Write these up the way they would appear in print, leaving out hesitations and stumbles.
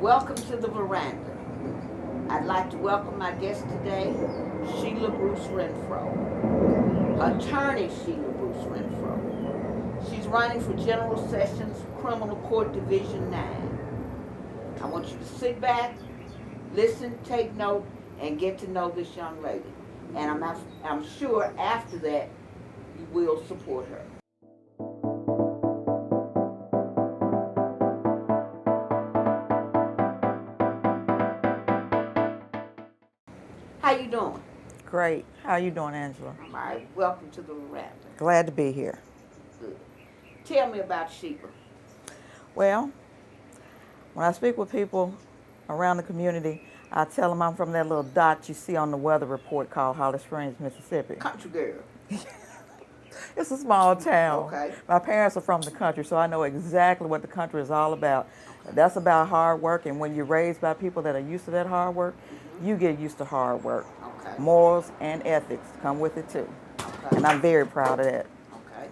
Welcome to the Veranda. I'd like to welcome my guest today, Sheila Bruce-Renfroe. Attorney Sheila Bruce-Renfroe. She's running for General Sessions Criminal Court Division 9. I want you to sit back, listen, take note, and get to know this young lady. And I'm sure after that you will support her. How you doing? Great. How you doing, Angela? All right. Welcome to the Veranda. Glad to be here. Good. Tell me about Sheila. Well, when I speak with people around the community, I tell them I'm from that little dot you see on the weather report called Holly Springs, Mississippi. Country girl. It's a small town. Okay. My parents are from the country, so I know exactly what the country is all about. That's about hard work, and when you're raised by people that are used to that hard work, you get used to hard work. Okay. Morals and ethics come with it too. Okay. And I'm very proud of that. Okay.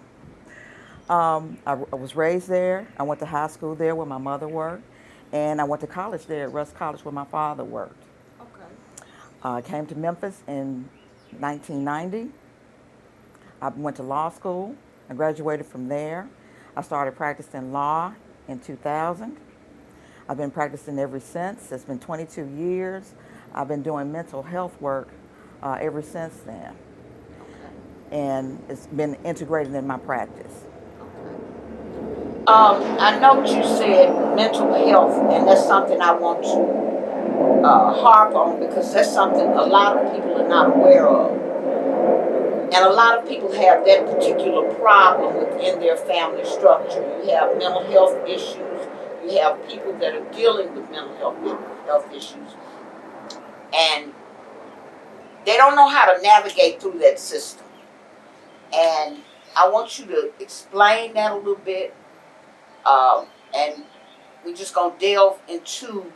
I was raised there. I went to high school there where my mother worked, and I went to college there at Russ College where my father worked. Okay. I came to Memphis in 1990. I went to law school. I graduated from there. I started practicing law in 2000. I've been practicing ever since. It's been 22 years. I've been doing mental health work ever since then. And it's been integrated in my practice. I know you said mental health, and that's something I want to harp on because that's something a lot of people are not aware of. And a lot of people have that particular problem within their family structure. You have mental health issues. You have people that are dealing with mental health issues. And they don't know how to navigate through that system. And I want you to explain that a little bit. And we're just going to delve into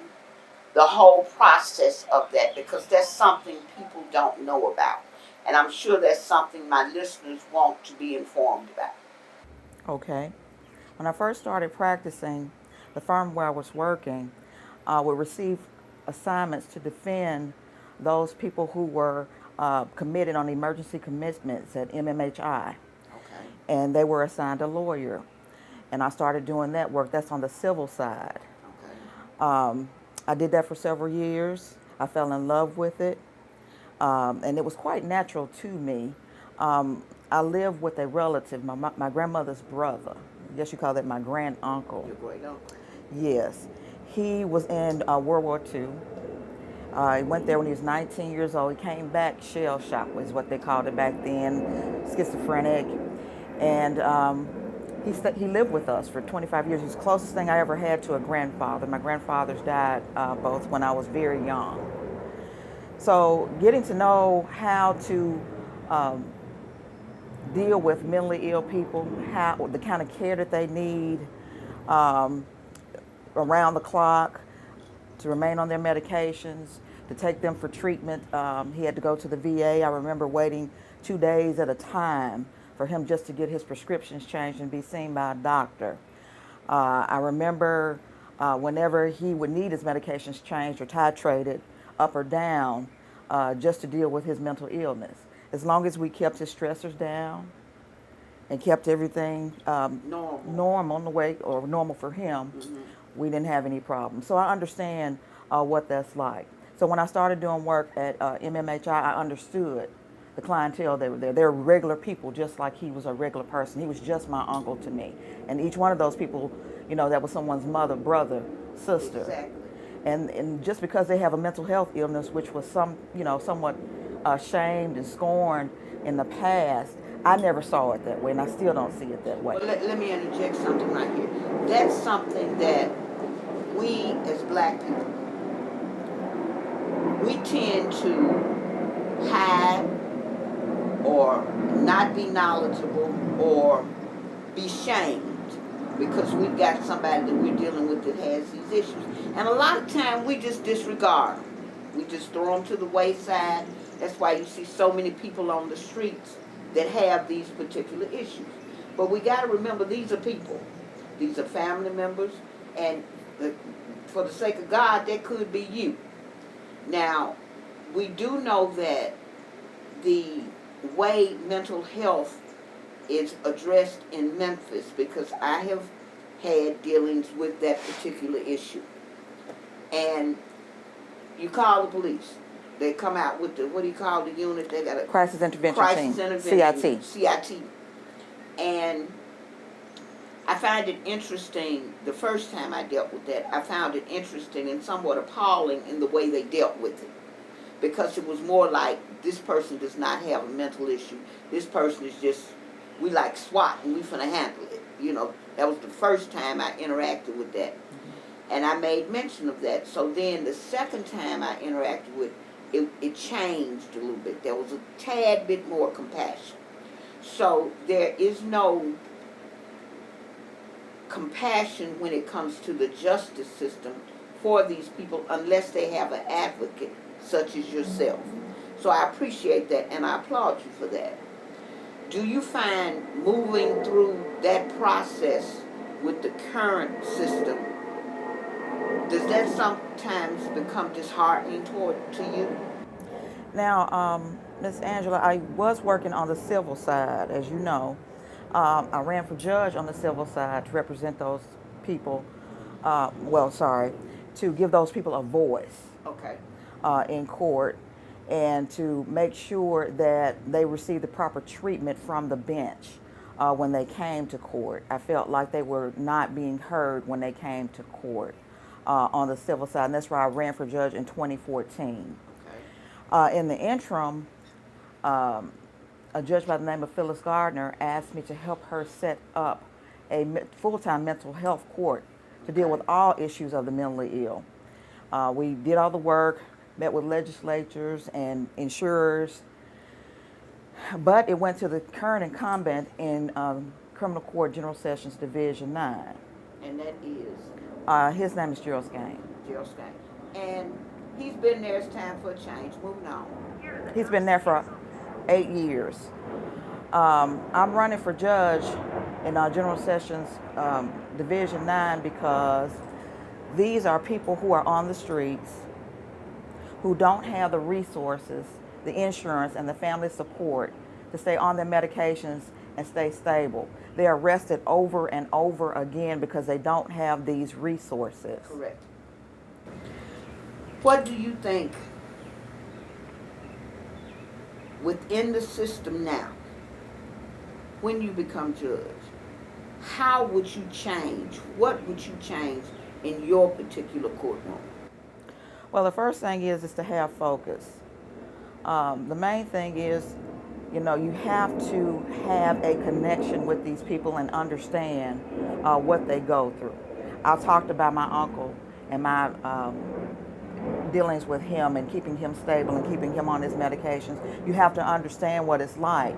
the whole process of that because that's something people don't know about. And I'm sure that's something my listeners want to be informed about. Okay. When I first started practicing, the firm where I was working would receive assignments to defend those people who were committed on emergency commitments at MMHI. Okay. And they were assigned a lawyer. And I started doing that work. That's on the civil side. Okay. I did that for several years. I fell in love with it. And it was quite natural to me. I lived with a relative, my grandmother's brother. I guess you call that my grand uncle. Your great uncle. Yes. He was in World War II. He went there when he was 19 years old. He came back shell-shocked was what they called it back then, schizophrenic. And he lived with us for 25 years. He was the closest thing I ever had to a grandfather. My grandfathers died both when I was very young. So getting to know how to deal with mentally ill people, the kind of care that they need around the clock, to remain on their medications, to take them for treatment. He had to go to the VA. I remember waiting 2 days at a time for him just to get his prescriptions changed and be seen by a doctor. I remember whenever he would need his medications changed or titrated up or down just to deal with his mental illness. As long as we kept his stressors down and kept everything normal in the way, or normal for him, we didn't have any problems. So I understand what that's like. So when I started doing work at MMHI, I understood the clientele that were there. They were regular people, just like he was a regular person. He was just my uncle to me. And each one of those people, that was someone's mother, brother, sister. Exactly. And just because they have a mental health illness, which was somewhat shamed and scorned in the past, I never saw it that way, and I still don't see it that way. Well, let me interject something right here. That's something that we as black people, we tend to hide or not be knowledgeable or be shamed because we've got somebody that we're dealing with that has these issues. And a lot of time we just disregard them. We just throw them to the wayside. That's why you see so many people on the streets that have these particular issues. But we got to remember, these are people. These are family members. And for the sake of God, that could be you. Now, we do know that the way mental health is addressed in Memphis, because I have had dealings with that particular issue. And you call the police. They come out with the, what do you call the unit? They got a Crisis Intervention crisis Team, intervention, CIT. CIT. And I find it interesting, the first time I dealt with that, I found it interesting and somewhat appalling in the way they dealt with it. Because it was more like, this person does not have a mental issue. This person is just, we like SWAT and we finna handle it. You know, that was the first time I interacted with that. And I made mention of that. So then the second time I interacted with it, it changed a little bit. There was a tad bit more compassion. So there is no compassion when it comes to the justice system for these people unless they have an advocate such as yourself. So I appreciate that and I applaud you for that. Do you find moving through that process with the current system, does that sometimes become disheartening to you? Now, Ms. Angela, I was working on the civil side, as you know. I ran for judge on the civil side to represent those people, to give those people a voice. Okay. In court, and to make sure that they receive the proper treatment from the bench when they came to court. I felt like they were not being heard when they came to court on the civil side, and that's why I ran for judge in 2014. Okay. In the interim, a judge by the name of Phyllis Gardner asked me to help her set up a full-time mental health court to deal with all issues of the mentally ill. We did all the work, met with legislatures and insurers, but it went to the current incumbent in Criminal Court General Sessions Division 9. And that is? His name is Gerald Skane. Gerald Skane. And he's been there. It's time for a change. Moving on. He's been there for 8 years. I'm running for judge in General Sessions Division 9 because these are people who are on the streets, who don't have the resources, the insurance, and the family support to stay on their medications and stay stable. They are arrested over and over again because they don't have these resources. Correct. What do you think within the system now, when you become judge, how would you change? What would you change in your particular courtroom? Well, the first thing is to have focus. The main thing is, you have to have a connection with these people and understand what they go through. I talked about my uncle and my dealings with him and keeping him stable and keeping him on his medications. You have to understand what it's like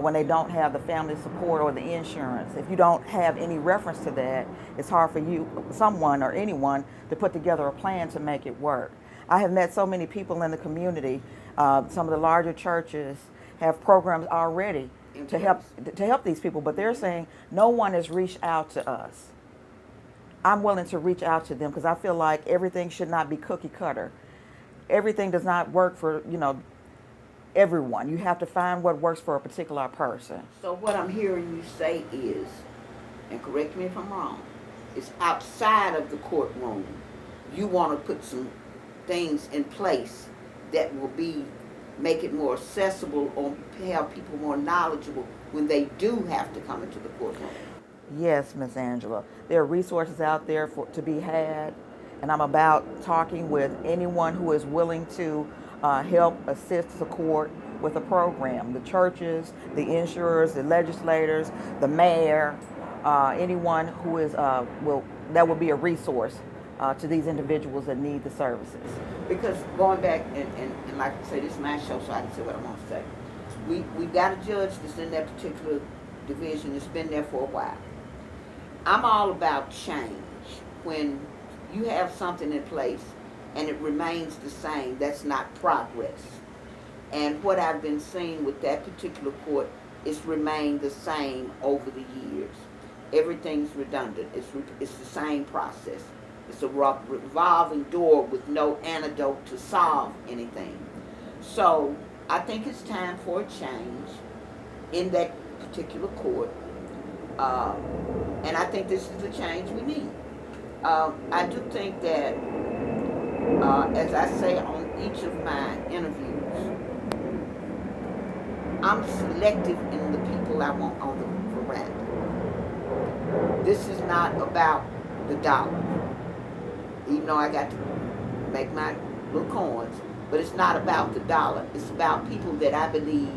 when they don't have the family support or the insurance. If you don't have any reference to that, it's hard for you, someone or anyone, to put together a plan to make it work. I have met so many people in the community. Some of the larger churches have programs already to help these people, but they're saying no one has reached out to us. I'm willing to reach out to them because I feel like everything should not be cookie cutter. Everything does not work for, everyone. You have to find what works for a particular person. So what I'm hearing you say is, and correct me if I'm wrong, is outside of the courtroom, you want to put some things in place that will make it more accessible or have people more knowledgeable when they do have to come into the courtroom. Yes, Miss Angela. There are resources out there to be had, and I'm about talking with anyone who is willing to help assist the court with a program. The churches, the insurers, the legislators, the mayor, anyone who is that will be a resource to these individuals that need the services. Because going back, and like I say, this is my show, so I can say what I want to say. We've got a judge that's in that particular division that's been there for a while. I'm all about change. When you have something in place and it remains the same, that's not progress. And what I've been seeing with that particular court is remained the same over the years. Everything's redundant. It's the same process. It's a revolving door with no antidote to solve anything. So I think it's time for a change in that particular court. Uh, and I think this is the change we need. I do think that, as I say on each of my interviews, I'm selective in the people I want on the veranda. This is not about the dollar, even though I got to make my little coins, but it's not about the dollar. It's about people that I believe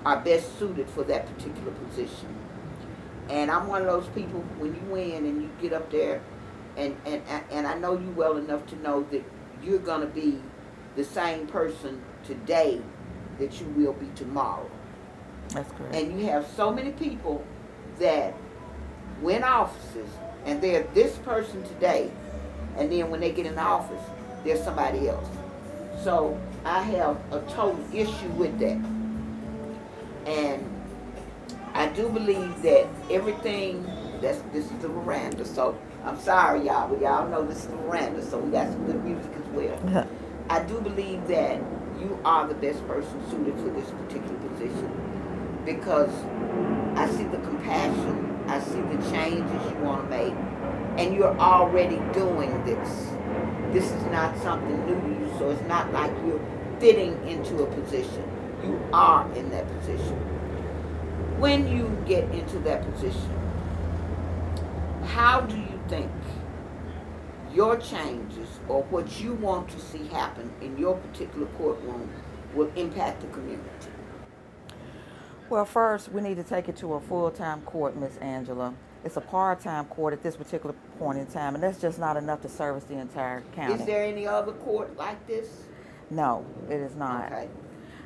are best suited for that particular position. And I'm one of those people, when you win and you get up there, and I know you well enough to know that you're going to be the same person today that you will be tomorrow. That's correct. And you have so many people that win offices, and they're this person today, and then when they get in office, they're somebody else. So I have a total issue with that. And I do believe that everything, this is the veranda, so I'm sorry y'all, but y'all know this is the veranda, so we got some good music as well. I do believe that you are the best person suited for this particular position, because I see the compassion, I see the changes you want to make, and you're already doing this. This is not something new to you, so it's not like you're fitting into a position. You are in that position. When you get into that position, how do you think your changes or what you want to see happen in your particular courtroom will impact the community? Well, first, we need to take it to a full-time court, Miss Angela. It's a part-time court at this particular point in time, and that's just not enough to service the entire county. Is there any other court like this? No, it is not. Okay.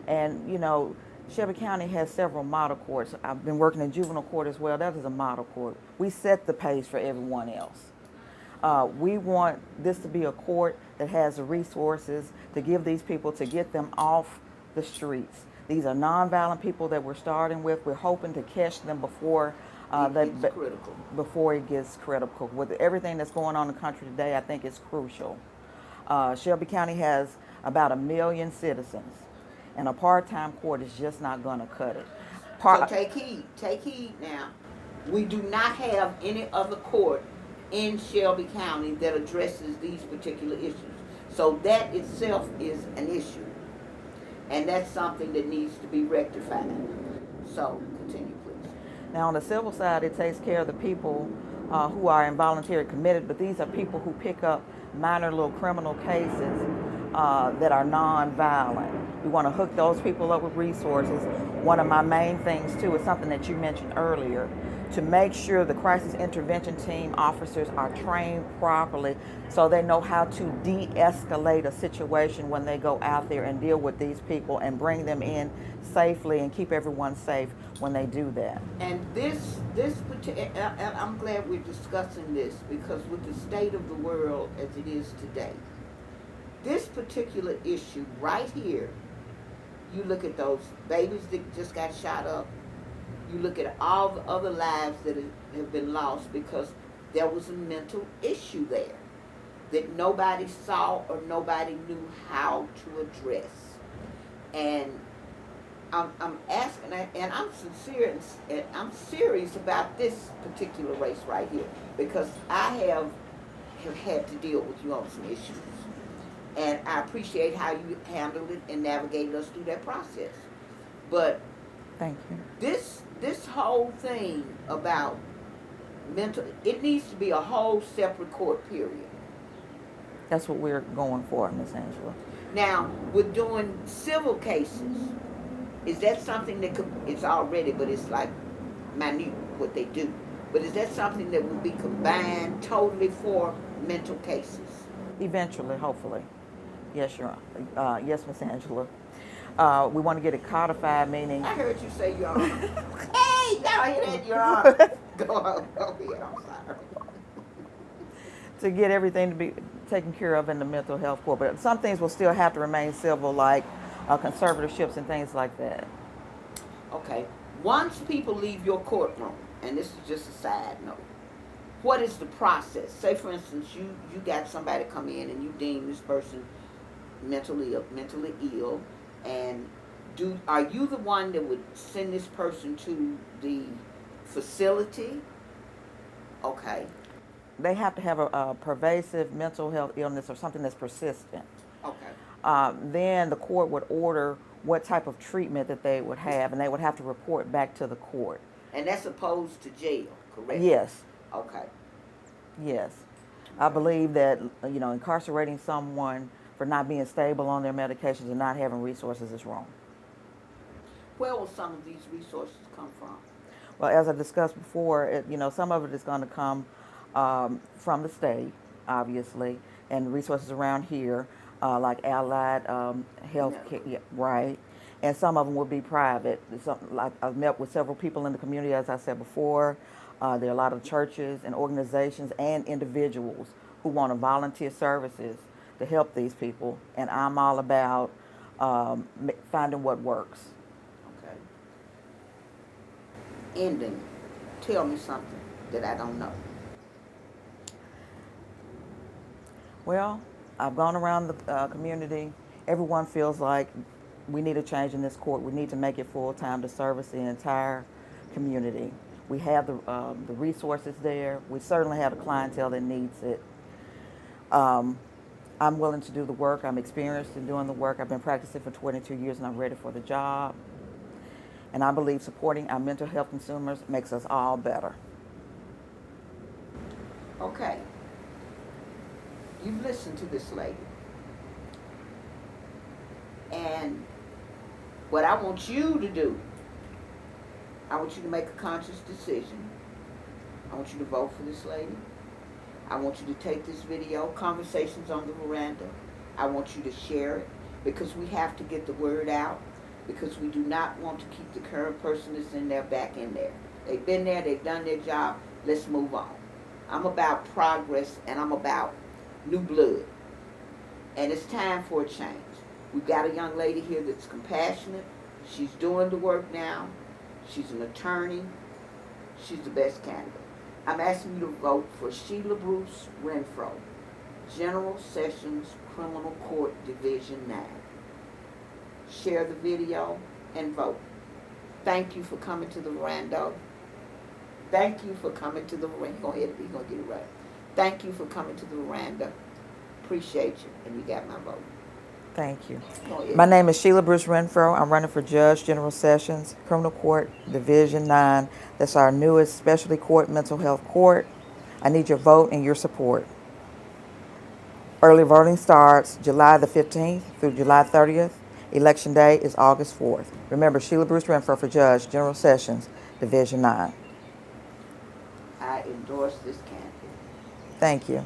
And, you know, Shelby County has several model courts. I've been working in juvenile court as well. That is a model court. We set the pace for everyone else. We want this to be a court that has the resources to give these people, to get them off the streets. These are nonviolent people that we're starting with. We're hoping to catch them before it gets critical. With everything that's going on in the country today, I think it's crucial. Shelby County has about 1 million citizens, and a part-time court is just not going to cut it. So take heed now. We do not have any other court in Shelby County that addresses these particular issues. So that itself is an issue. And that's something that needs to be rectified. So, continue, please. Now, on the civil side, it takes care of the people who are involuntary committed, but these are people who pick up minor little criminal cases that are non-violent. We want to hook those people up with resources. One of my main things, too, is something that you mentioned earlier, to make sure the crisis intervention team officers are trained properly so they know how to de-escalate a situation when they go out there and deal with these people and bring them in safely and keep everyone safe when they do that. And I'm glad we're discussing this, because with the state of the world as it is today, this particular issue right here, you look at those babies that just got shot up, you look at all the other lives that have been lost because there was a mental issue there that nobody saw or nobody knew how to address. And I'm asking, and I'm sincere, and I'm serious about this particular race right here, because I have had to deal with you on some issues. And I appreciate how you handled it and navigated us through that process. But thank you. This whole thing about mental, it needs to be a whole separate court, period. That's what we're going for, Miss Angela. Now, with doing civil cases, is that something that could, it's already, but it's like minute what they do. But is that something that would be combined totally for mental cases? Eventually, hopefully. Yes, Your Honor. Yes, Miss Angela. We want to get it codified, meaning... I heard you say, Your Honor. Hey, y'all hear that, Your Honor? Go ahead, I'm sorry. To get everything to be taken care of in the mental health court. But some things will still have to remain civil, like conservatorships and things like that. Okay. Once people leave your courtroom, and this is just a side note, what is the process? Say, for instance, you got somebody come in and you deem this person mentally ill, and are you the one that would send this person to the facility? Okay. They have to have a pervasive mental health illness or something that's persistent. Okay. Then the court would order what type of treatment that they would have, and they would have to report back to the court. And that's opposed to jail, correct? Yes. Okay. Yes. I believe that, incarcerating someone for not being stable on their medications and not having resources is wrong. Where will some of these resources come from? Well, as I discussed before, some of it is going to come from the state, obviously, and resources around here, like allied health care, yeah, right. And some of them will be private. Like I've met with several people in the community, as I said before. There are a lot of churches and organizations and individuals who want to volunteer services to help these people, and I'm all about finding what works. Okay. Ending. Tell me something that I don't know. Well, I've gone around the community. Everyone feels like we need a change in this court. We need to make it full-time to service the entire community. We have the resources there. We certainly have a clientele that needs it. I'm willing to do the work. I'm experienced in doing the work. I've been practicing for 22 years and I'm ready for the job. And I believe supporting our mental health consumers makes us all better. Okay. You've listened to this lady. And what I want you to do, I want you to make a conscious decision. I want you to vote for this lady. I want you to take this video, Conversations on the Veranda. I want you to share it because we have to get the word out, because we do not want to keep the current person that's in there back in there. They've been there, they've done their job, let's move on. I'm about progress and I'm about new blood. And it's time for a change. We've got a young lady here that's compassionate. She's doing the work now. She's an attorney. She's the best candidate. I'm asking you to vote for Sheila Bruce-Renfroe, General Sessions Criminal Court Division 9. Share the video and vote. Thank you for coming to the Veranda. Thank you for coming to the Veranda. Go ahead, you're going to get it right. Thank you for coming to the Veranda. Appreciate you, and you got my vote. Thank you. My name is Sheila Bruce-Renfroe. I'm running for Judge, General Sessions, Criminal Court, Division 9. That's our newest specialty court, mental health court. I need your vote and your support. Early voting starts July the 15th through July 30th. Election day is August 4th. Remember, Sheila Bruce-Renfroe for Judge, General Sessions, Division 9. I endorse this candidate. Thank you.